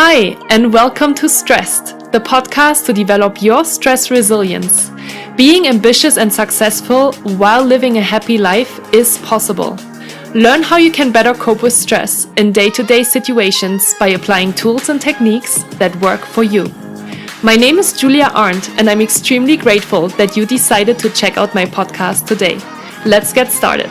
Hi, and welcome to Stressed, the podcast to develop your stress resilience. Being ambitious and successful while living a happy life is possible. Learn how you can better cope with stress in day-to-day situations by applying tools and techniques that work for you. My name is Julia Arndt, and I'm extremely grateful that you decided to check out my podcast today. Let's get started.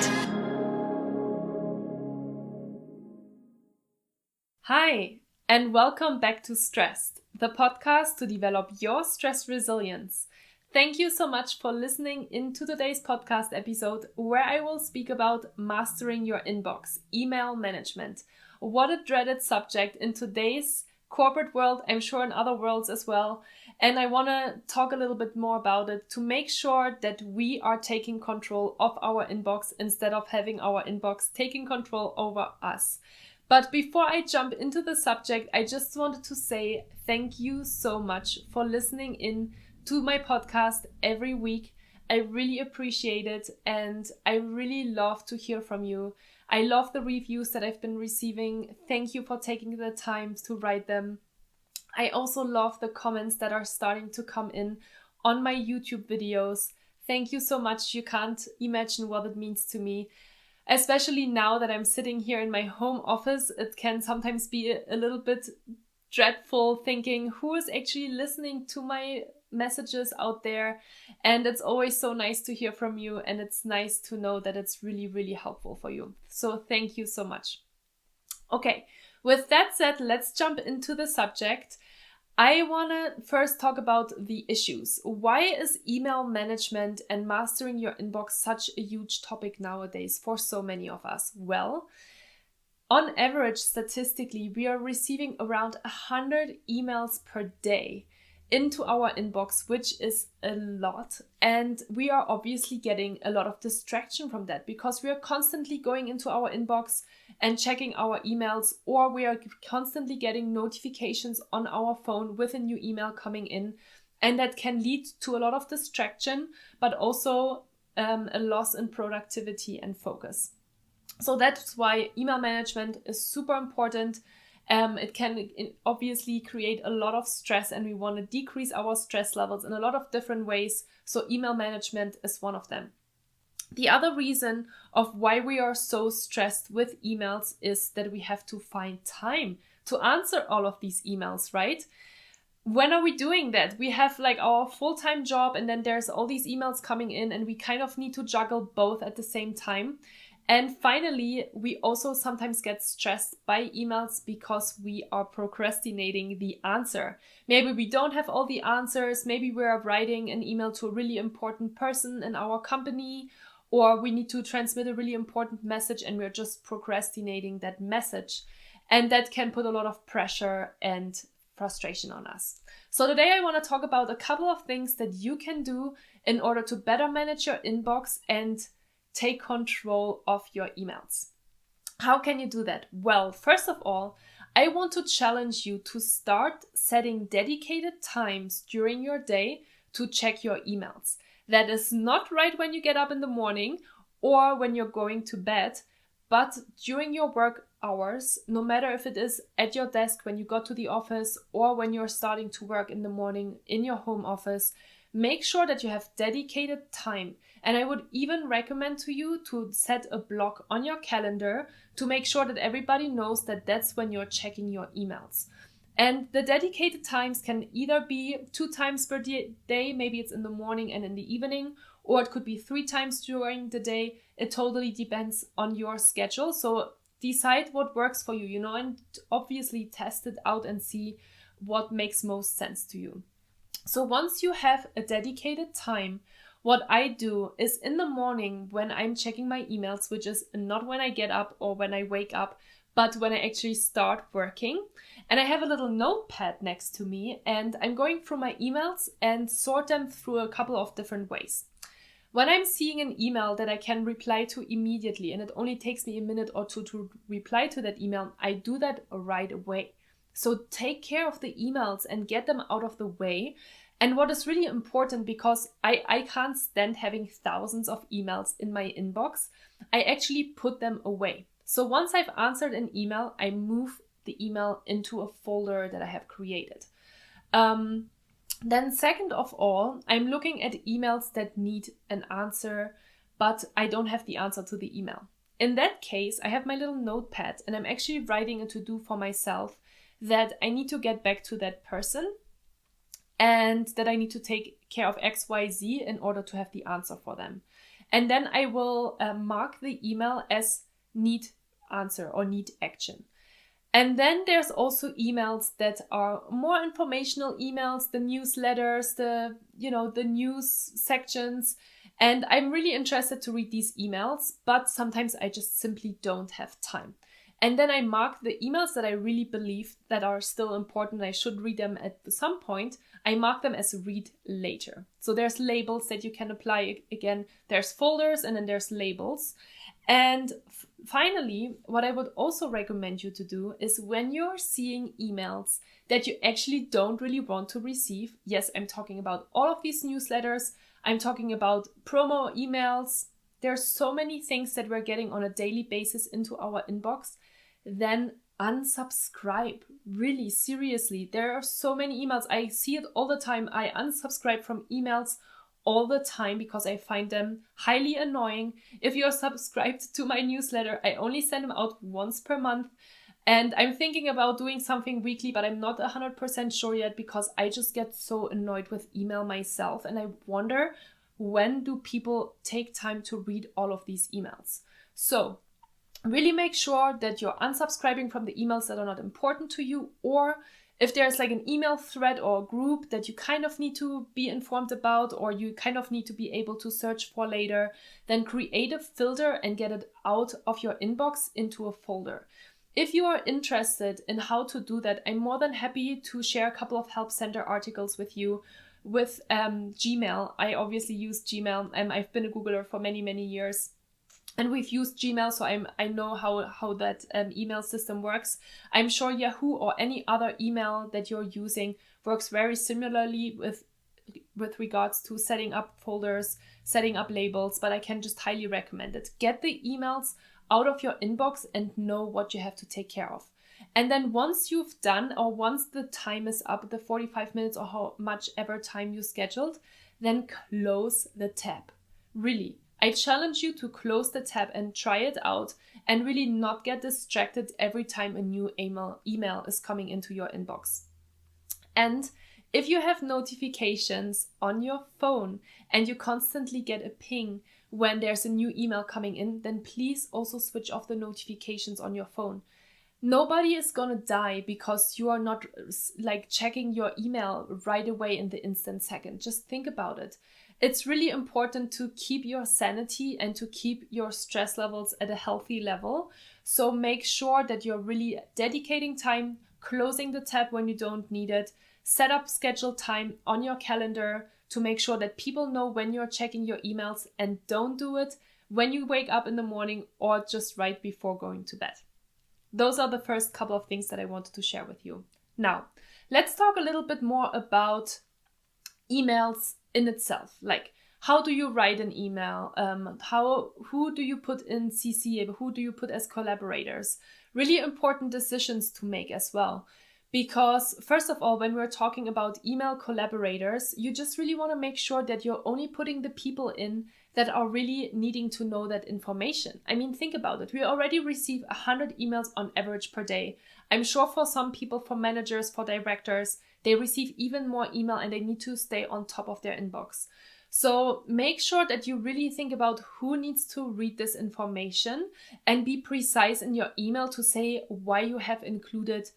Hi, and welcome back to Stressed, the podcast to develop your stress resilience. Thank you so much for listening into today's podcast episode, where I will speak about mastering your inbox, email management. What a dreaded subject in today's corporate world, I'm sure in other worlds as well. And I want to talk a little bit more about it to make sure that we are taking control of our inbox instead of having our inbox taking control over us. But before I jump into the subject, I just wanted to say thank you so much for listening in to my podcast every week. I really appreciate it, and I really love to hear from you. I love the reviews that I've been receiving. Thank you for taking the time to write them. I also love the comments that are starting to come in on my YouTube videos. Thank you so much. You can't imagine what it means to me. Especially now that I'm sitting here in my home office, it can sometimes be a little bit dreadful thinking who is actually listening to my messages out there. And it's always so nice to hear from you, and it's nice to know that it's really, really helpful for you. So thank you so much. Okay, with that said, let's jump into the subject. I want to first talk about the issues. Why is email management and mastering your inbox such a huge topic nowadays for so many of us? Well, on average, statistically, we are receiving around 100 emails per day into our inbox, which is a lot. And we are obviously getting a lot of distraction from that because we are constantly going into our inbox and checking our emails, or we are constantly getting notifications on our phone with a new email coming in. And that can lead to a lot of distraction, but also a loss in productivity and focus. So that's why email management is super important. It can obviously create a lot of stress, and we want to decrease our stress levels in a lot of different ways. So email management is one of them. The other reason of why we are so stressed with emails is that we have to find time to answer all of these emails, right? When are we doing that? We have like our full-time job, and then there's all these emails coming in, and we kind of need to juggle both at the same time. And finally, we also sometimes get stressed by emails because we are procrastinating the answer. Maybe we don't have all the answers. Maybe we're writing an email to a really important person in our company, or we need to transmit a really important message and we're just procrastinating that message. And that can put a lot of pressure and frustration on us. So today I want to talk about a couple of things that you can do in order to better manage your inbox and take control of your emails. How can you do that? Well, first of all, I want to challenge you to start setting dedicated times during your day to check your emails. That is not right when you get up in the morning or when you're going to bed, but during your work hours, no matter if it is at your desk when you go to the office or when you're starting to work in the morning in your home office. Make sure that you have dedicated time. And I would even recommend to you to set a block on your calendar to make sure that everybody knows that that's when you're checking your emails. And the dedicated times can either be 2 times per day, maybe it's in the morning and in the evening, or it could be 3 times during the day. It totally depends on your schedule. So decide what works for you, and obviously test it out and see what makes most sense to you. So once you have a dedicated time, what I do is in the morning when I'm checking my emails, which is not when I get up or when I wake up, but when I actually start working. And I have a little notepad next to me, and I'm going through my emails and sort them through a couple of different ways. When I'm seeing an email that I can reply to immediately, and it only takes me a minute or two to reply to that email, I do that right away. So take care of the emails and get them out of the way. And what is really important, because I can't stand having thousands of emails in my inbox, I actually put them away. So once I've answered an email, I move the email into a folder that I have created. Then second of all, I'm looking at emails that need an answer, but I don't have the answer to the email. In that case, I have my little notepad and I'm actually writing a to-do for myself that I need to get back to that person and that I need to take care of X, Y, Z in order to have the answer for them. And then I will mark the email as need answer or need action. And then there's also emails that are more informational emails, the newsletters, the news sections. And I'm really interested to read these emails, but sometimes I just simply don't have time. And then I mark the emails that I really believe that are still important. I should read them at some point. I mark them as read later. So there's labels that you can apply. Again, there's folders and then there's labels. And finally, what I would also recommend you to do is when you're seeing emails that you actually don't really want to receive. Yes, I'm talking about all of these newsletters. I'm talking about promo emails. There's so many things that we're getting on a daily basis into our inbox. Then unsubscribe. Really, seriously. There are so many emails. I see it all the time. I unsubscribe from emails all the time because I find them highly annoying. If you're subscribed to my newsletter, I only send them out once per month. And I'm thinking about doing something weekly, but I'm not 100% sure yet because I just get so annoyed with email myself. And I wonder, when do people take time to read all of these emails? So really make sure that you're unsubscribing from the emails that are not important to you, or if there's like an email thread or a group that you kind of need to be informed about or you kind of need to be able to search for later, then create a filter and get it out of your inbox into a folder. If you are interested in how to do that, I'm more than happy to share a couple of help center articles with you with Gmail. I obviously use Gmail. I've been a Googler for many, many years. And we've used Gmail, so I know how that email system works. I'm sure Yahoo or any other email that you're using works very similarly with regards to setting up folders, setting up labels, but I can just highly recommend it. Get the emails out of your inbox and know what you have to take care of. And then once you've done, or once the time is up, the 45 minutes or how much ever time you scheduled, then close the tab. Really. I challenge you to close the tab and try it out and really not get distracted every time a new email is coming into your inbox. And if you have notifications on your phone and you constantly get a ping when there's a new email coming in, then please also switch off the notifications on your phone. Nobody is gonna die because you are not like checking your email right away in the instant second. Just think about it. It's really important to keep your sanity and to keep your stress levels at a healthy level. So make sure that you're really dedicating time, closing the tab when you don't need it, set up scheduled time on your calendar to make sure that people know when you're checking your emails, and don't do it when you wake up in the morning or just right before going to bed. Those are the first couple of things that I wanted to share with you. Now, let's talk a little bit more about emails in itself. Like, how do you write an email? Who do you put in CC? Who do you put as collaborators? Really important decisions to make as well. Because first of all, when we're talking about email collaborators, you just really want to make sure that you're only putting the people in that are really needing to know that information. I mean, think about it. We already receive 100 emails on average per day. I'm sure for some people, for managers, for directors, they receive even more email and they need to stay on top of their inbox. So make sure that you really think about who needs to read this information and be precise in your email to say why you have included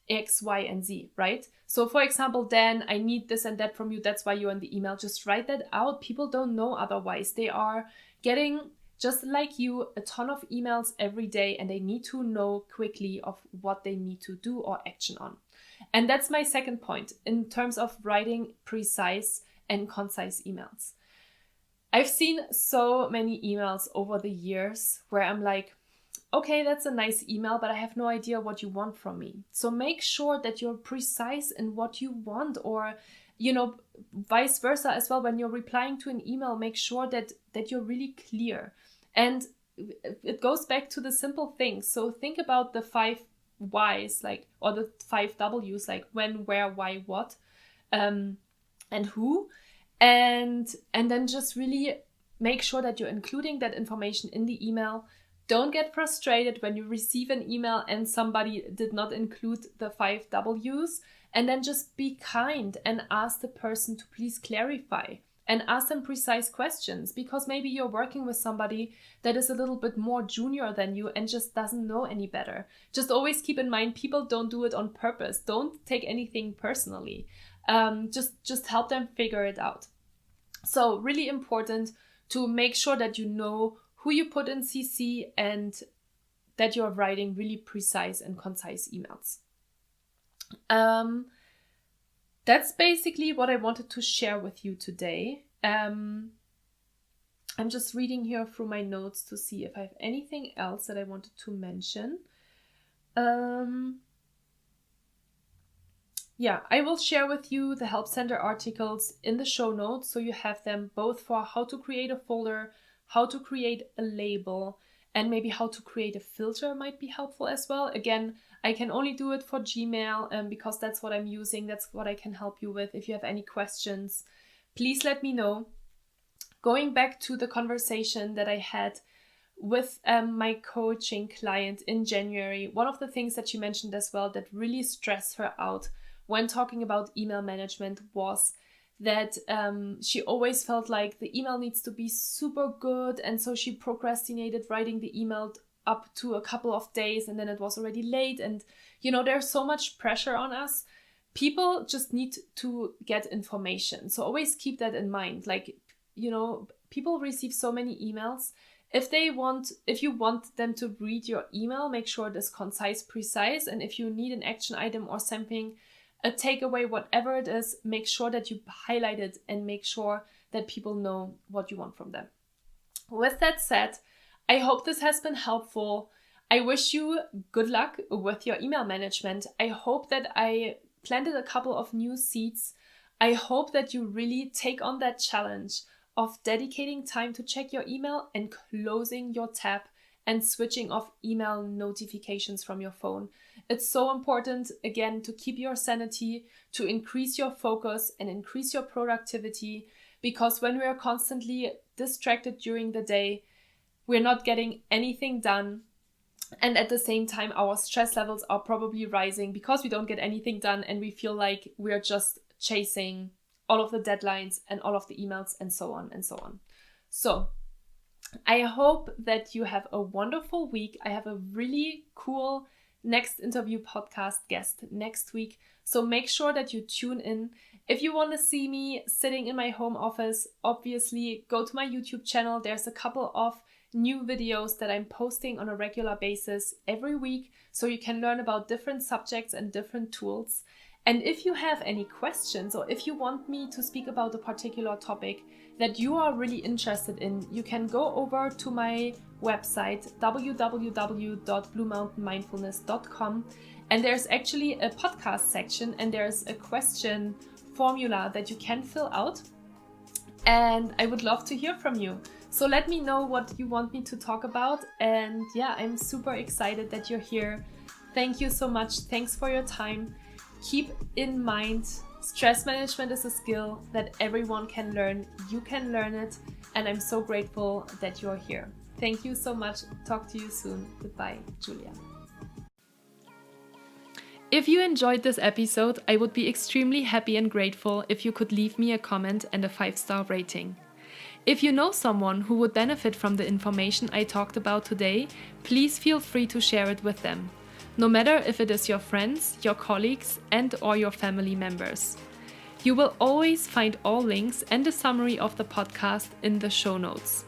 X, Y, and Z, right? So for example, Dan, I need this and that from you. That's why you're in the email. Just write that out. People don't know otherwise. They are getting, just like you, a ton of emails every day and they need to know quickly of what they need to do or action on. And that's my second point in terms of writing precise and concise emails. I've seen so many emails over the years where I'm like, okay, that's a nice email, but I have no idea what you want from me. So make sure that you're precise in what you want, or, vice versa as well. When you're replying to an email, make sure that you're really clear. And it goes back to the simple things. So think about the 5 whys, like, or the 5 W's, like when, where, why, what, and who. And then just really make sure that you're including that information in the email. Don't get frustrated when you receive an email and somebody did not include the 5 W's. And then just be kind and ask the person to please clarify and ask them precise questions, because maybe you're working with somebody that is a little bit more junior than you and just doesn't know any better. Just always keep in mind, people don't do it on purpose. Don't take anything personally. Just help them figure it out. So really important to make sure that you know who you put in CC and that you're writing really precise and concise emails. That's basically what I wanted to share with you today. I'm just reading here through my notes to see if I have anything else that I wanted to mention. Yeah, I will share with you the Help Center articles in the show notes, so you have them both for how to create a folder, how to create a label, and maybe how to create a filter might be helpful as well. Again, I can only do it for Gmail because that's what I'm using. That's what I can help you with. If you have any questions, please let me know. Going back to the conversation that I had with my coaching client in January, one of the things that she mentioned as well that really stressed her out when talking about email management was that she always felt like the email needs to be super good, and so she procrastinated writing the email up to a couple of days, and then it was already late. And there's so much pressure on us. People just need to get information, so always keep that in mind. Like, people receive so many emails. If you want them to read your email, make sure it is concise, precise, and if you need an action item or something, a takeaway, whatever it is, make sure that you highlight it and make sure that people know what you want from them. With that said, I hope this has been helpful. I wish you good luck with your email management. I hope that I planted a couple of new seeds. I hope that you really take on that challenge of dedicating time to check your email and closing your tab and switching off email notifications from your phone. It's so important, again, to keep your sanity, to increase your focus and increase your productivity, because when we are constantly distracted during the day, we're not getting anything done. And at the same time, our stress levels are probably rising because we don't get anything done and we feel like we're just chasing all of the deadlines and all of the emails and so on and so on. So I hope that you have a wonderful week. I have a really cool next interview podcast guest next week, so make sure that you tune in. If you want to see me sitting in my home office, obviously go to my YouTube channel. There's a couple of new videos that I'm posting on a regular basis every week, so you can learn about different subjects and different tools. And if you have any questions, or if you want me to speak about a particular topic that you are really interested in, you can go over to my website, www.bluemountainmindfulness.com, and there's actually a podcast section and there's a question formula that you can fill out. And I would love to hear from you. So let me know what you want me to talk about. And yeah, I'm super excited that you're here. Thank you so much. Thanks for your time. Keep in mind, stress management is a skill that everyone can learn. You can learn it. And I'm so grateful that you're here. Thank you so much. Talk to you soon. Goodbye, Julia. If you enjoyed this episode, I would be extremely happy and grateful if you could leave me a comment and a 5-star rating. If you know someone who would benefit from the information I talked about today, please feel free to share it with them. No matter if it is your friends, your colleagues, and/or your family members. You will always find all links and a summary of the podcast in the show notes.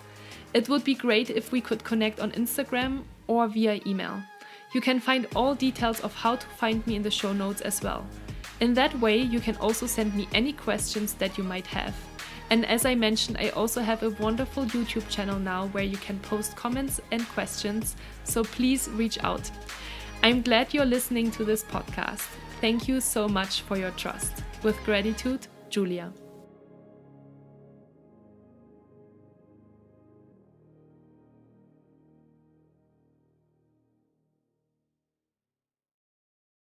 It would be great if we could connect on Instagram or via email. You can find all details of how to find me in the show notes as well. In that way, you can also send me any questions that you might have. And as I mentioned, I also have a wonderful YouTube channel now where you can post comments and questions, so please reach out. I'm glad you're listening to this podcast. Thank you so much for your trust. With gratitude, Julia.